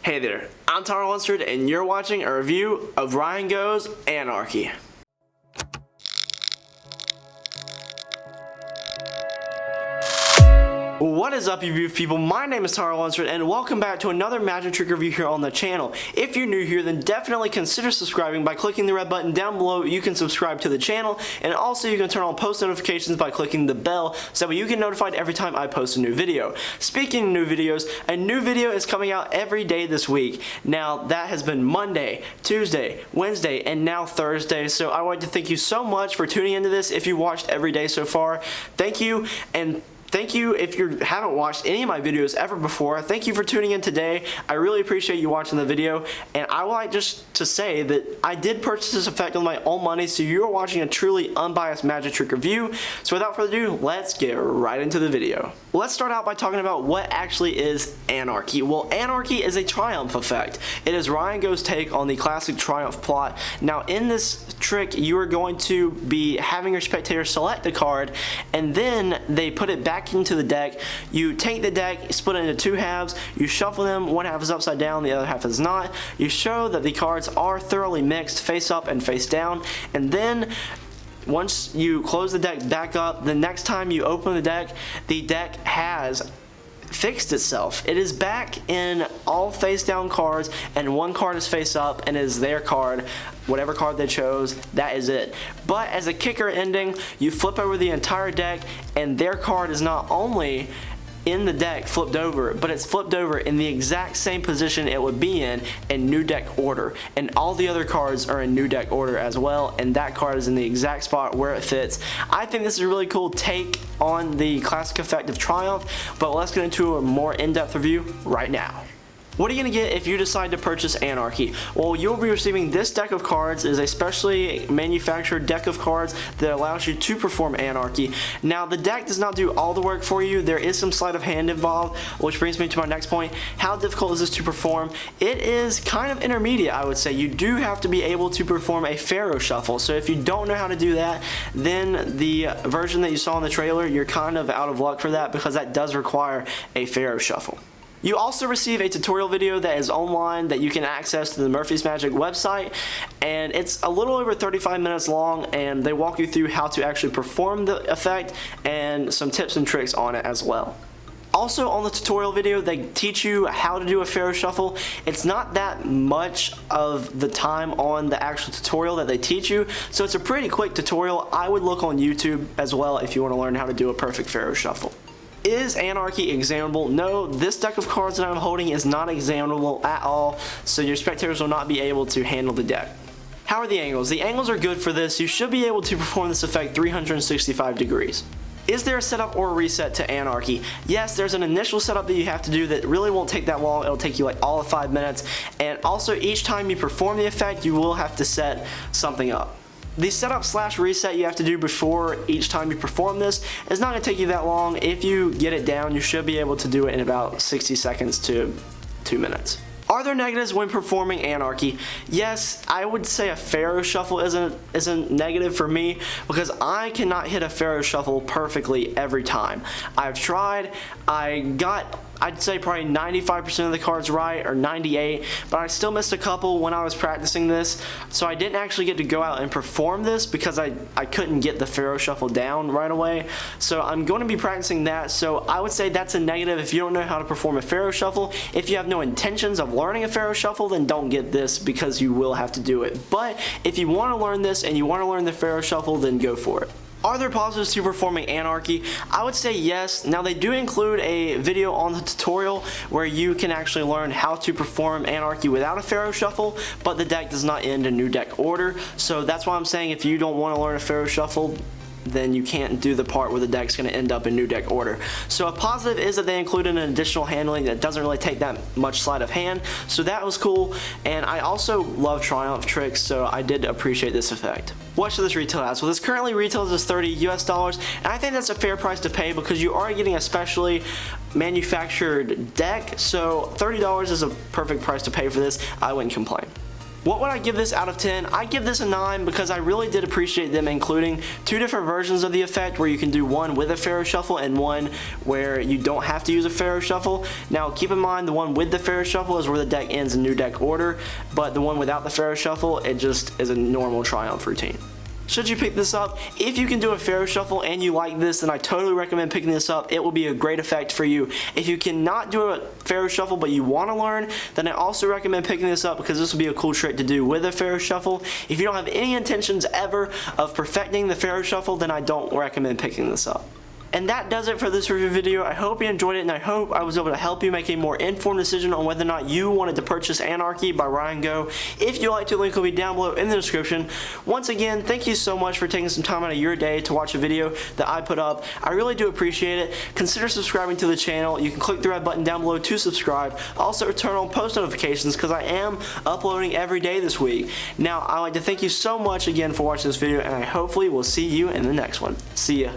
Hey there, I'm Lunsford and you're watching a review of Ryan Go's Anarchy. What is up, you beautiful people? My name is Lunsford and welcome back to another magic trick review here on the channel. If you're new here, then definitely consider subscribing by clicking the red button down below. You can subscribe to the channel, and also you can turn on post notifications by clicking the bell so that you get notified every time I post a new video. Speaking of new videos, a new video is coming out every day this week. Now that has been Monday, Tuesday, Wednesday, and now Thursday, so I want to thank you so much for tuning into this. If you watched every day so far, thank you. And thank you if you haven't watched any of my videos ever before. Thank you for tuning in today. I really appreciate you watching the video, and I would like just to say that I did purchase this effect with my own money, so you're watching a truly unbiased magic trick review. So without further ado, let's get right into the video. Let's start out by talking about what actually is Anarchy. Well, Anarchy is a triumph effect. It is Ryan Go's take on the classic triumph plot. Now in this trick, you are going to be having your spectator select a card, and then they put it back into the deck. You take the deck, split it into two halves, you shuffle them, one half is upside down, the other half is not. You show that the cards are thoroughly mixed, face up and face down, and then once you close the deck back up, the next time you open the deck has fixed itself. It is back in all face down cards, and one card is face up and is their card. Whatever card they chose, that is it. But as a kicker ending, you flip over the entire deck, and their card is not only in the deck flipped over, but it's flipped over in the exact same position it would be in new deck order, and all the other cards are in new deck order as well, and that card is in the exact spot where it fits. I think this is a really cool take on the classic effect of Triumph, but let's get into a more in-depth review right now. What are you going to get if you decide to purchase Anarchy? Well, you'll be receiving this deck of cards. It is a specially manufactured deck of cards that allows you to perform Anarchy. Now, the deck does not do all the work for you. There is some sleight of hand involved, which brings me to my next point. How difficult is this to perform? It is kind of intermediate, I would say. You do have to be able to perform a Pharaoh Shuffle. So if you don't know how to do that, then the version that you saw in the trailer, you're kind of out of luck for that, because that does require a Pharaoh Shuffle. You also receive a tutorial video that is online that you can access through the Murphy's Magic website, and it's a little over 35 minutes long, and they walk you through how to actually perform the effect and some tips and tricks on it as well. Also on the tutorial video, they teach you how to do a Pharaoh Shuffle. It's not that much of the time on the actual tutorial that they teach you, so it's a pretty quick tutorial. I would look on YouTube as well if you want to learn how to do a perfect Pharaoh Shuffle. Is Anarchy examinable? No, this deck of cards that I'm holding is not examinable at all, so your spectators will not be able to handle the deck. How are the angles? The angles are good for this. You should be able to perform this effect 365 degrees. Is there a setup or a reset to Anarchy? Yes, there's an initial setup that you have to do that really won't take that long. It'll take you like all of 5 minutes, and also each time you perform the effect, you will have to set something up. The setup / reset you have to do before each time you perform this is not going to take you that long. If you get it down, you should be able to do it in about 60 seconds to 2 minutes. Are there negatives when performing Anarchy? Yes, I would say a Pharaoh Shuffle isn't negative for me, because I cannot hit a Pharaoh Shuffle perfectly every time. I've tried, I'd say probably 95% of the cards right, or 98, but I still missed a couple when I was practicing this, so I didn't actually get to go out and perform this because I couldn't get the Pharaoh Shuffle down right away. So I'm going to be practicing that, so I would say that's a negative if you don't know how to perform a Pharaoh Shuffle. If you have no intentions of learning a Pharaoh Shuffle, then don't get this, because you will have to do it. But if you want to learn this and you want to learn the Pharaoh Shuffle, then go for it. Are there positives to performing Anarchy? I would say yes. Now, they do include a video on the tutorial where you can actually learn how to perform Anarchy without a Pharaoh Shuffle, but the deck does not end in new deck order. So that's why I'm saying if you don't want to learn a Pharaoh Shuffle, then you can't do the part where the deck's going to end up in new deck order. So a positive is that they included an additional handling that doesn't really take that much sleight of hand, so that was cool. And I also love Triumph tricks, so I did appreciate this effect. What should this retail as? Well, this currently retails as $30 US, and I think that's a fair price to pay because you are getting a specially manufactured deck, so $30 is a perfect price to pay for this. I wouldn't complain. What would I give this out of 10? I give this a 9 because I really did appreciate them including 2 different versions of the effect where you can do one with a Pharaoh Shuffle and one where you don't have to use a Pharaoh Shuffle. Now keep in mind the one with the Pharaoh Shuffle is where the deck ends in new deck order, but the one without the Pharaoh Shuffle, it just is a normal Triumph routine. Should you pick this up, if you can do a Pharaoh Shuffle and you like this, then I totally recommend picking this up. It will be a great effect for you. If you cannot do a Pharaoh Shuffle but you want to learn, then I also recommend picking this up because this will be a cool trick to do with a Pharaoh Shuffle. If you don't have any intentions ever of perfecting the Pharaoh Shuffle, then I don't recommend picking this up. And that does it for this review video. I hope you enjoyed it, and I hope I was able to help you make a more informed decision on whether or not you wanted to purchase Anarchy by Ryan Go. If you like to, the link will be down below in the description. Once again, thank you so much for taking some time out of your day to watch a video that I put up. I really do appreciate it. Consider subscribing to the channel. You can click the red button down below to subscribe. Also, turn on post notifications because I am uploading every day this week. Now, I'd like to thank you so much again for watching this video, and I hopefully will see you in the next one. See ya.